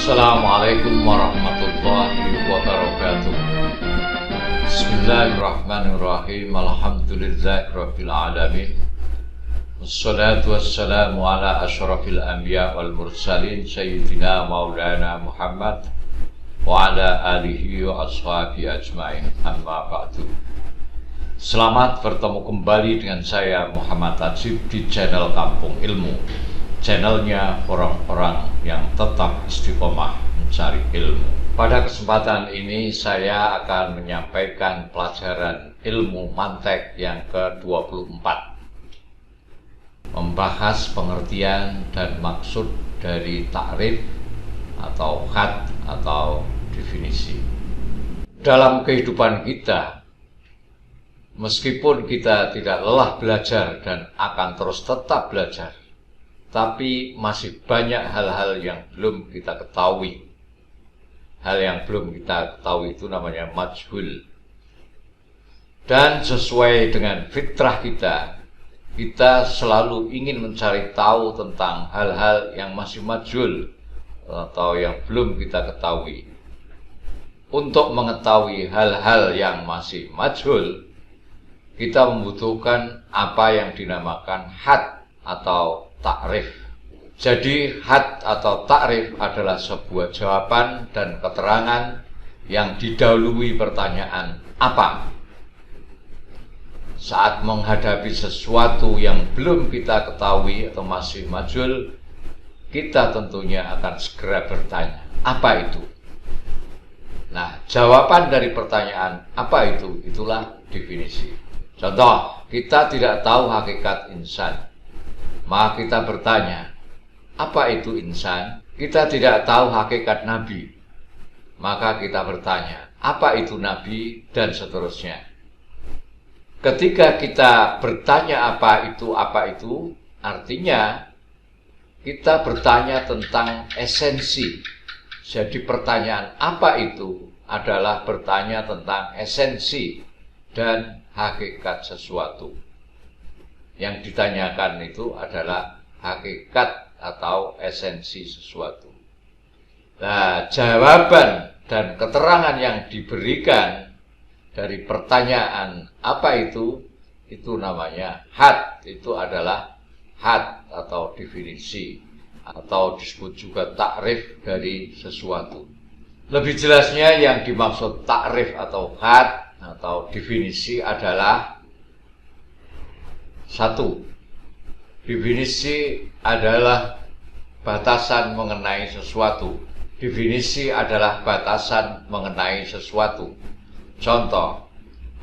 Assalamualaikum warahmatullahi wabarakatuh. Bismillahirrahmanirrahim. Alhamdulillahirabbil alamin. Wassalatu wassalamu ala asyrafil anbiya wal mursalin sayyidina maulana Muhammad wa ala alihi wa ashabihi ajmain. Amma ba'du. Selamat bertemu kembali dengan saya Muhammad Ajib di channel Kampung Ilmu. Channelnya orang-orang yang tetap istiqomah mencari ilmu. Pada kesempatan ini saya akan menyampaikan pelajaran ilmu mantek yang ke-24, membahas pengertian dan maksud dari takrif atau khat atau definisi. Dalam kehidupan kita, meskipun kita tidak lelah belajar dan akan terus tetap belajar, tapi masih banyak hal-hal yang belum kita ketahui. Hal yang belum kita ketahui itu namanya majhul. Dan sesuai dengan fitrah kita, kita selalu ingin mencari tahu tentang hal-hal yang masih majhul atau yang belum kita ketahui. Untuk mengetahui hal-hal yang masih majhul, kita membutuhkan apa yang dinamakan had atau takrif. Jadi had atau takrif adalah sebuah jawaban dan keterangan yang didahului pertanyaan apa. Saat menghadapi sesuatu yang belum kita ketahui atau masih majhul, kita tentunya akan segera bertanya, apa itu? Nah, jawaban dari pertanyaan apa itu? Itulah definisi. Contoh, kita tidak tahu hakikat insan, maka kita bertanya, apa itu insan? Kita tidak tahu hakikat nabi, maka kita bertanya, apa itu nabi? Dan seterusnya. Ketika kita bertanya apa itu, artinya kita bertanya tentang esensi. Jadi pertanyaan apa itu adalah bertanya tentang esensi dan hakikat sesuatu. Yang ditanyakan itu adalah hakikat atau esensi sesuatu. Nah, jawaban dan keterangan yang diberikan dari pertanyaan apa itu namanya had. Itu adalah had atau definisi, atau disebut juga takrif dari sesuatu. Lebih jelasnya yang dimaksud takrif atau had atau definisi adalah: satu, definisi adalah batasan mengenai sesuatu. Definisi adalah batasan mengenai sesuatu. Contoh,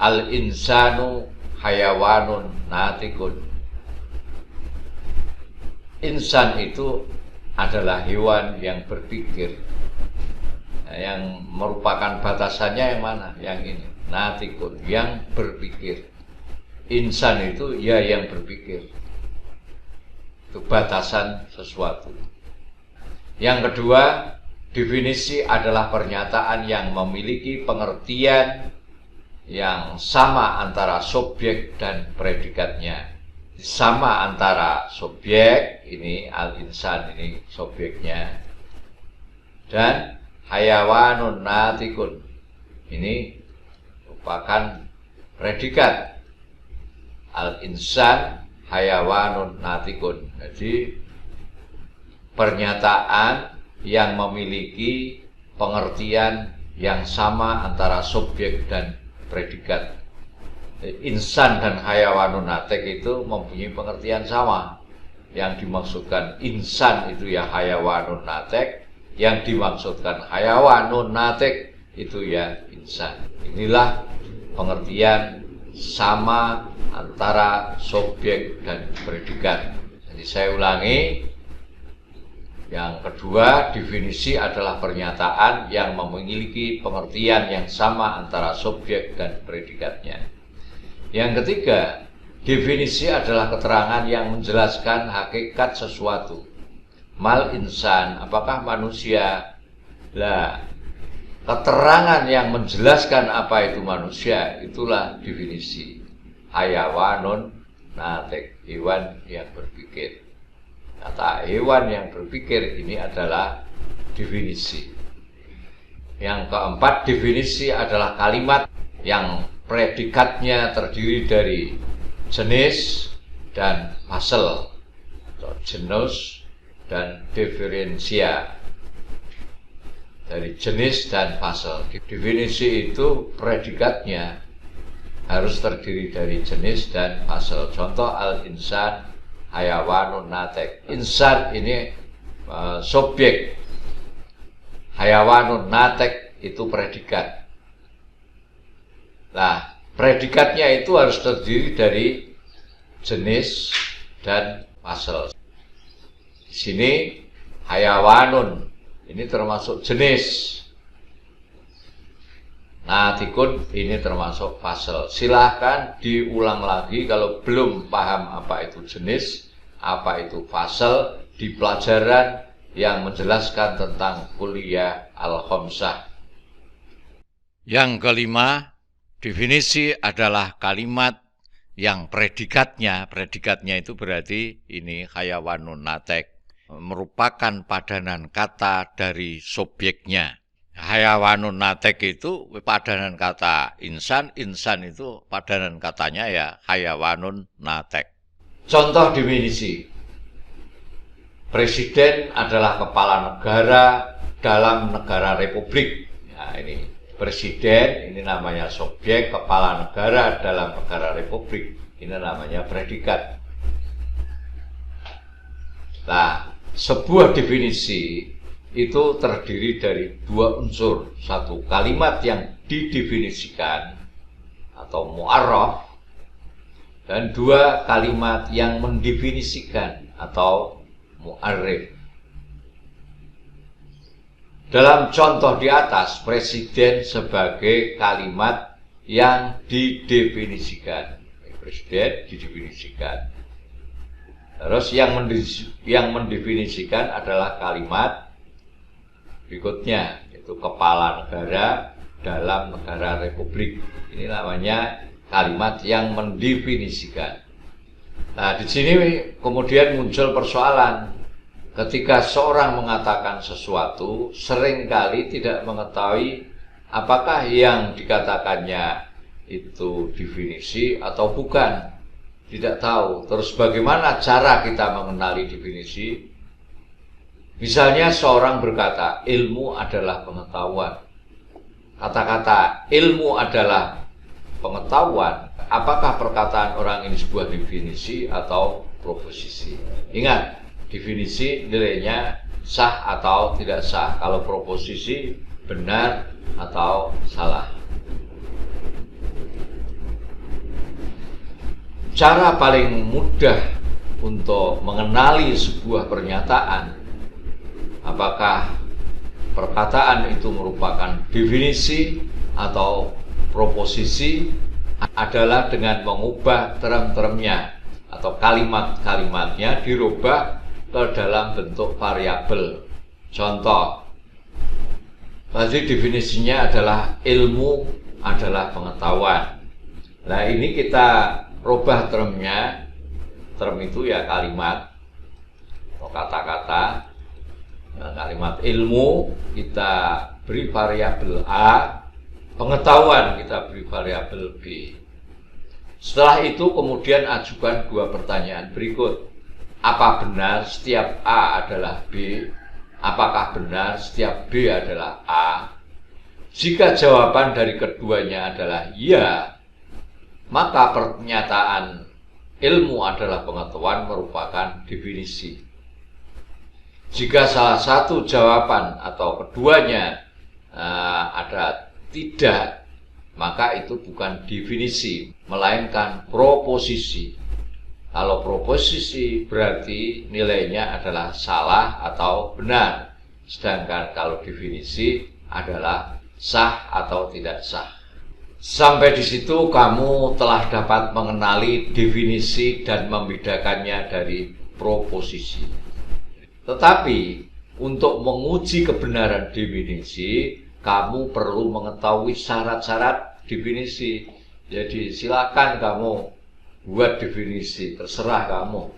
al-insanu hayawanun natikun. Insan itu adalah hewan yang berpikir. Yang merupakan batasannya yang mana? Yang ini, natikun, yang berpikir. Insan itu ya yang berpikir. Itu batasan sesuatu. Yang kedua, definisi adalah pernyataan yang memiliki pengertian yang sama antara subjek dan predikatnya. Sama antara subjek, ini al-insan, ini subjeknya, dan hayawanun natikun, ini merupakan predikat. Al-insan hayawanun natikun. Jadi pernyataan yang memiliki pengertian yang sama antara subjek dan predikat. Insan dan hayawanun natik itu mempunyai pengertian sama. Yang dimaksudkan insan itu ya hayawanun natik, yang dimaksudkan hayawanun natik itu ya insan. Inilah pengertian sama antara subjek dan predikat. Jadi saya ulangi, yang kedua, definisi adalah pernyataan yang memiliki pengertian yang sama antara subjek dan predikatnya. Yang ketiga, definisi adalah keterangan yang menjelaskan hakikat sesuatu. Mal insan, apakah manusia? Lah, keterangan yang menjelaskan apa itu manusia, itulah definisi. Hayawanun natik, hewan yang berpikir. Kata hewan yang berpikir ini adalah definisi. Yang keempat, definisi adalah kalimat yang predikatnya terdiri dari jenis dan fasel, atau genus dan diferensia. Dari jenis dan fasel. Definisi itu predikatnya harus terdiri dari jenis dan fasel. Contoh, al-insan hayawanun natek. Insan ini subjek, hayawanun natek itu predikat. Nah, predikatnya itu harus terdiri dari jenis dan fasel. Di sini hayawanun ini termasuk jenis, natikun ini termasuk fasel. Silahkan diulang lagi kalau belum paham apa itu jenis, apa itu fasel di pelajaran yang menjelaskan tentang kuliah al-khamsah. Yang kelima, definisi adalah kalimat yang predikatnya itu berarti ini hayawanun natek, merupakan padanan kata dari subjeknya. Hayawanun natek itu padanan kata insan, insan itu padanan katanya ya hayawanun natek. Contoh definisi. Presiden adalah kepala negara dalam negara republik. Nah, ini presiden, ini namanya subjek, kepala negara dalam negara republik, ini namanya predikat. Nah, sebuah definisi itu terdiri dari dua unsur. Satu, kalimat yang didefinisikan atau mu'arraf, dan dua, kalimat yang mendefinisikan atau mu'arrif. Dalam contoh di atas, presiden sebagai kalimat yang didefinisikan. Presiden didefinisikan. Terus yang mendefinisikan adalah kalimat berikutnya, yaitu kepala negara dalam negara republik. Ini namanya kalimat yang mendefinisikan. Nah, di sini kemudian muncul persoalan. Ketika seorang mengatakan sesuatu, seringkali tidak mengetahui apakah yang dikatakannya itu definisi atau bukan. Tidak tahu. Terus bagaimana cara kita mengenali definisi? Misalnya seorang berkata, ilmu adalah pengetahuan. Kata-kata ilmu adalah pengetahuan. Apakah perkataan orang ini sebuah definisi atau proposisi? Ingat, definisi nilainya sah atau tidak sah. Kalau proposisi benar atau salah. Cara paling mudah untuk mengenali sebuah pernyataan, apakah perkataan itu merupakan definisi atau proposisi, adalah dengan mengubah term-termnya atau kalimat-kalimatnya dirubah ke dalam bentuk variabel. Contoh, tadi definisinya adalah ilmu adalah pengetahuan. Nah, ini kita rubah termnya. Term itu ya kalimat atau kata-kata. Nah, kalimat ilmu kita beri variabel A, pengetahuan kita beri variabel B. Setelah itu kemudian ajukan dua pertanyaan berikut. Apa benar setiap A adalah B? Apakah benar setiap B adalah A? Jika jawaban dari keduanya adalah ya, maka pernyataan ilmu adalah pengetahuan merupakan definisi. Jika salah satu jawaban atau keduanya ada tidak, maka itu bukan definisi, melainkan proposisi. Kalau proposisi berarti nilainya adalah salah atau benar. Sedangkan kalau definisi adalah sah atau tidak sah. Sampai di situ kamu telah dapat mengenali definisi dan membedakannya dari proposisi. Tetapi untuk menguji kebenaran definisi, kamu perlu mengetahui syarat-syarat definisi. Jadi silakan kamu buat definisi, terserah kamu.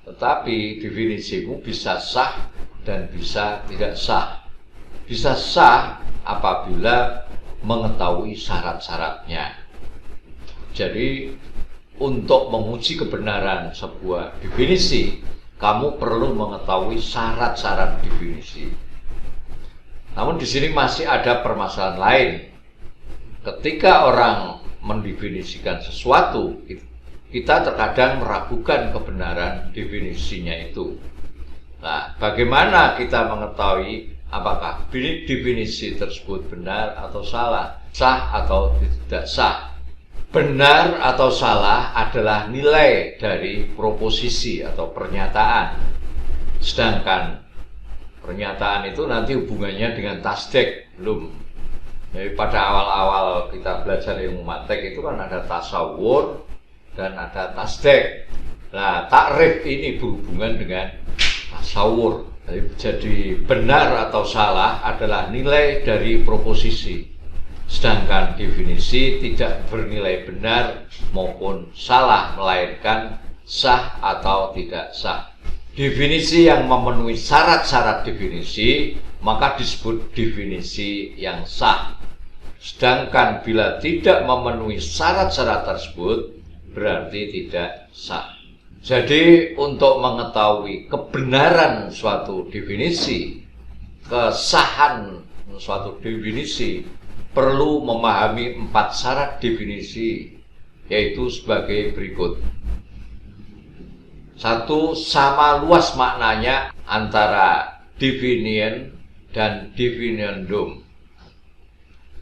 Tetapi definisimu bisa sah dan bisa tidak sah. Bisa sah apabila mengetahui syarat-syaratnya. Jadi untuk menguji kebenaran sebuah definisi, kamu perlu mengetahui syarat-syarat definisi. Namun di sini masih ada permasalahan lain. Ketika orang mendefinisikan sesuatu, kita terkadang meragukan kebenaran definisinya itu. Nah, bagaimana kita mengetahui apakah definisi tersebut benar atau salah, sah atau tidak sah? Benar atau salah adalah nilai dari proposisi atau pernyataan. Sedangkan pernyataan itu nanti hubungannya dengan tasdik, belum. Jadi pada awal-awal kita belajar ilmu mantek itu kan ada tasawur dan ada tasdik. Nah, takrif ini berhubungan dengan tasawur. Jadi benar atau salah adalah nilai dari proposisi. Sedangkan definisi tidak bernilai benar maupun salah, melainkan sah atau tidak sah. Definisi yang memenuhi syarat-syarat definisi, maka disebut definisi yang sah. Sedangkan bila tidak memenuhi syarat-syarat tersebut, berarti tidak sah. Jadi untuk mengetahui kebenaran suatu definisi, kesahan suatu definisi, perlu memahami 4 syarat definisi, yaitu sebagai berikut. 1. Sama luas maknanya antara definien dan definiendum,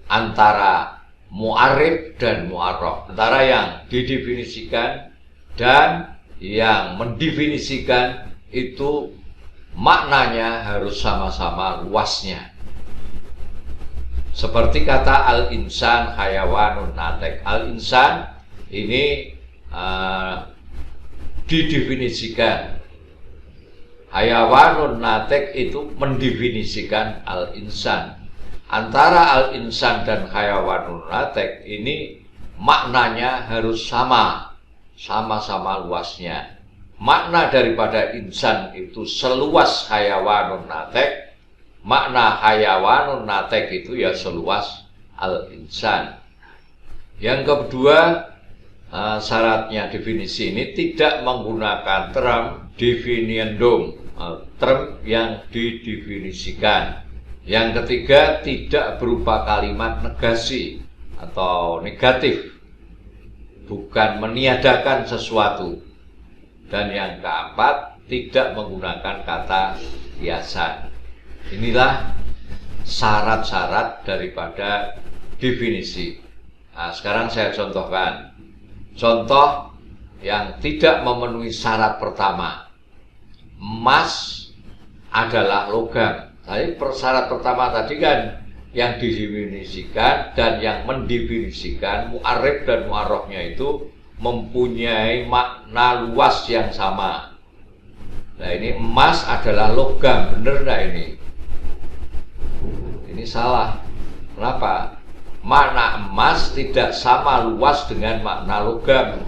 antara mu'arif dan mu'arraf, antara yang didefinisikan dan yang mendefinisikan itu maknanya harus sama-sama luasnya. Seperti kata al-insan hayawanun natek. Al-insan ini didefinisikan. Hayawanun natek itu mendefinisikan al-insan. Antara al-insan dan hayawanun natek ini maknanya harus sama-sama luasnya. Makna daripada insan itu seluas hayawanun natek, makna hayawanun natek itu ya seluas al-insan. Yang kedua, syaratnya definisi ini tidak menggunakan term definiendum, term yang didefinisikan. Yang ketiga, tidak berupa kalimat negasi atau negatif, bukan meniadakan sesuatu. Dan yang keempat, tidak menggunakan kata kiasan. Inilah syarat-syarat daripada definisi. Nah, sekarang saya contohkan. Contoh yang tidak memenuhi syarat pertama. Emas adalah logam. Jadi persyarat pertama tadi kan yang didefinisikan dan yang mendefinisikan, mu'arif dan mu'arrafnya itu mempunyai makna luas yang sama. Nah, ini emas adalah logam, bener enggak ini? Ini salah. Kenapa? Makna emas tidak sama luas dengan makna logam.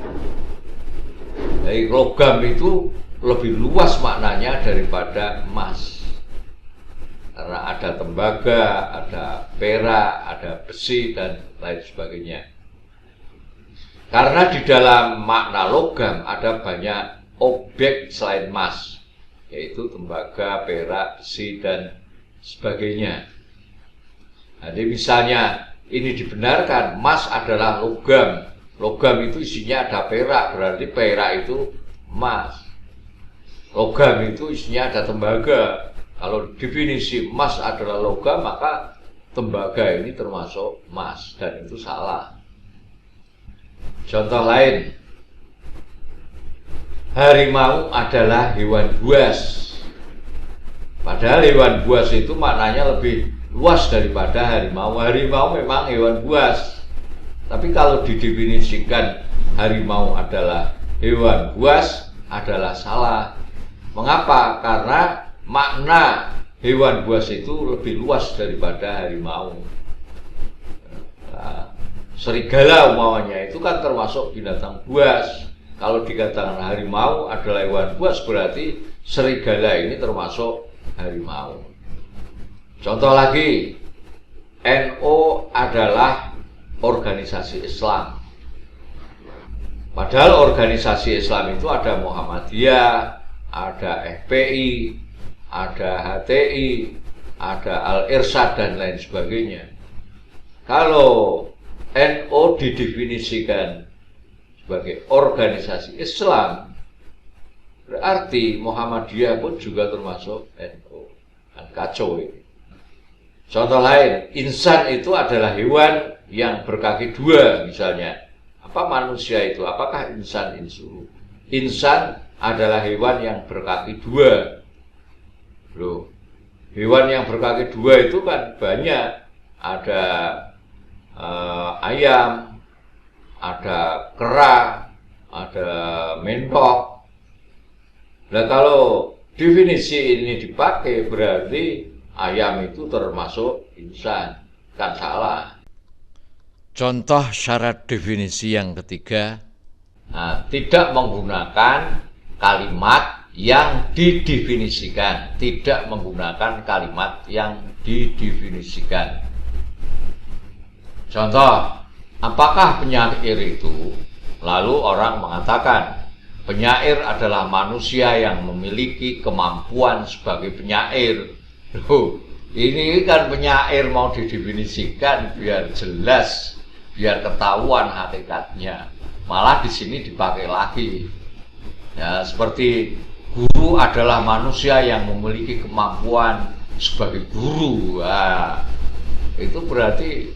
Jadi logam itu lebih luas maknanya daripada emas. Karena ada tembaga, ada perak, ada besi, dan lain sebagainya. Karena di dalam makna logam ada banyak objek selain emas, yaitu tembaga, perak, besi, dan sebagainya. Jadi misalnya ini dibenarkan, emas adalah logam. Logam itu isinya ada perak, berarti perak itu emas. Logam itu isinya ada tembaga. Kalau definisi emas adalah logam, maka tembaga ini termasuk emas, dan itu salah. Contoh lain, harimau adalah hewan buas. Padahal hewan buas itu maknanya lebih luas daripada harimau. Harimau memang hewan buas, tapi kalau didefinisikan harimau adalah hewan buas adalah salah. Mengapa? Karena makna hewan buas itu lebih luas daripada harimau. Serigala umpamanya itu kan termasuk binatang buas. Kalau dikatakan harimau adalah hewan buas, berarti serigala ini termasuk harimau. Contoh lagi, NU adalah organisasi Islam. Padahal organisasi Islam itu ada Muhammadiyah, ada FPI, ada HTI, ada Al-Irsyad dan lain sebagainya. Kalau NU didefinisikan sebagai organisasi Islam, berarti Muhammadiyah pun juga termasuk NU. Kan kacau ini. Contoh lain, insan itu adalah hewan yang berkaki dua misalnya. Apa manusia itu? Apakah insan insu? Insan adalah hewan yang berkaki dua. Loh, hewan yang berkaki dua itu kan banyak. Ada ayam, ada kera, ada mentok. Nah, kalau definisi ini dipakai berarti ayam itu termasuk insan. Kan salah. Contoh syarat definisi yang ketiga, tidak menggunakan kalimat yang didefinisikan. Tidak menggunakan kalimat yang didefinisikan. Contoh, apakah penyair itu? Lalu orang mengatakan, penyair adalah manusia yang memiliki kemampuan sebagai penyair. Loh, ini kan penyair mau didefinisikan biar jelas, biar ketahuan hakikatnya. Malah di sini dipakai lagi. Ya, seperti guru adalah manusia yang memiliki kemampuan sebagai guru. Nah, itu berarti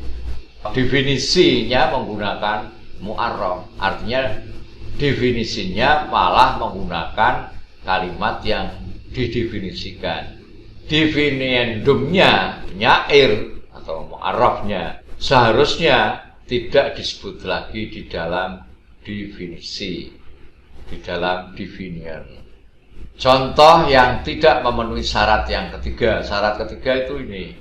definisinya menggunakan mu'arraf. Artinya definisinya malah menggunakan kalimat yang didefinisikan. Definiendumnya, penyair atau mu'arrafnya, seharusnya tidak disebut lagi di dalam definisi, di dalam definian. Contoh yang tidak memenuhi syarat yang ketiga. Syarat ketiga itu ini,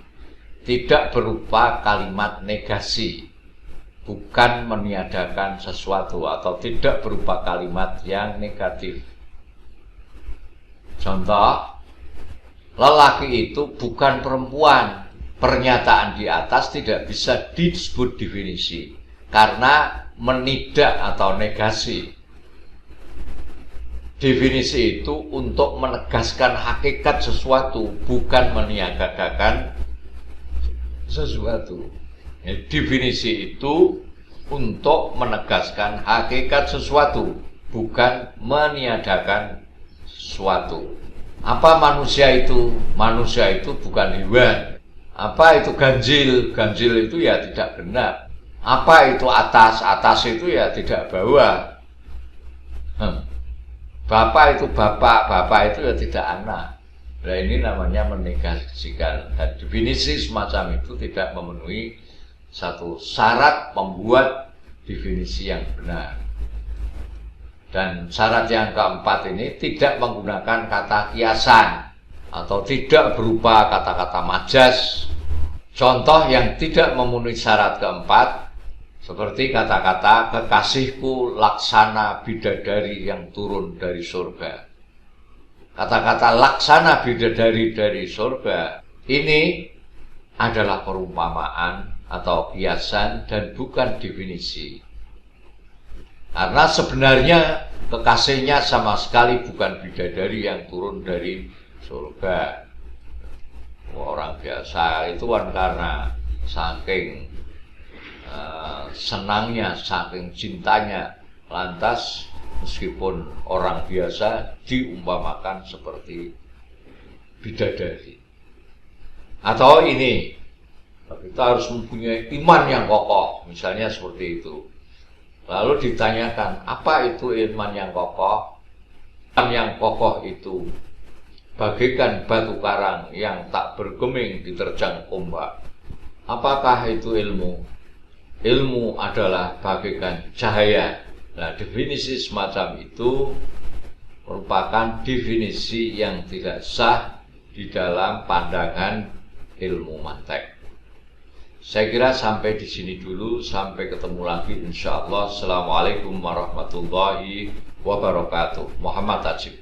tidak berupa kalimat negasi, bukan meniadakan sesuatu, atau tidak berupa kalimat yang negatif. Contoh, lelaki itu bukan perempuan. Pernyataan di atas tidak bisa disebut definisi karena menidak atau negasi. Definisi itu untuk menegaskan hakikat sesuatu, bukan meniadakan sesuatu. Definisi itu untuk menegaskan hakikat sesuatu, bukan meniadakan sesuatu. Apa manusia itu? Manusia itu bukan hewan. Apa itu ganjil? Ganjil itu ya tidak genap. Apa itu atas? Atas itu ya tidak bawah. Bapak itu bapak, bapak itu ya tidak anak. Nah, ini namanya menegasikan. Dan definisi semacam itu tidak memenuhi satu syarat membuat definisi yang benar. Dan syarat yang keempat ini tidak menggunakan kata kiasan atau tidak berupa kata-kata majas. Contoh yang tidak memenuhi syarat keempat seperti kata-kata kekasihku laksana bidadari yang turun dari surga. Kata-kata laksana bidadari dari surga ini adalah perumpamaan atau kiasan dan bukan definisi. Karena sebenarnya kekasihnya sama sekali bukan bidadari yang turun dari surga. Orang biasa itu kan karena saking senangnya, saking cintanya, lantas meskipun orang biasa diumpamakan seperti bidadari. Atau ini, kita harus mempunyai iman yang kokoh, misalnya seperti itu. Lalu ditanyakan, apa itu iman yang kokoh? Iman yang kokoh itu bagaikan batu karang yang tak bergeming diterjang ombak. Apakah itu ilmu? Ilmu adalah bagaikan cahaya. Nah, definisi semacam itu merupakan definisi yang tidak sah di dalam pandangan ilmu mantek. Saya kira sampai di sini dulu, sampai ketemu lagi insyaallah. Assalamualaikum warahmatullahi wabarakatuh. Muhammad Ajib.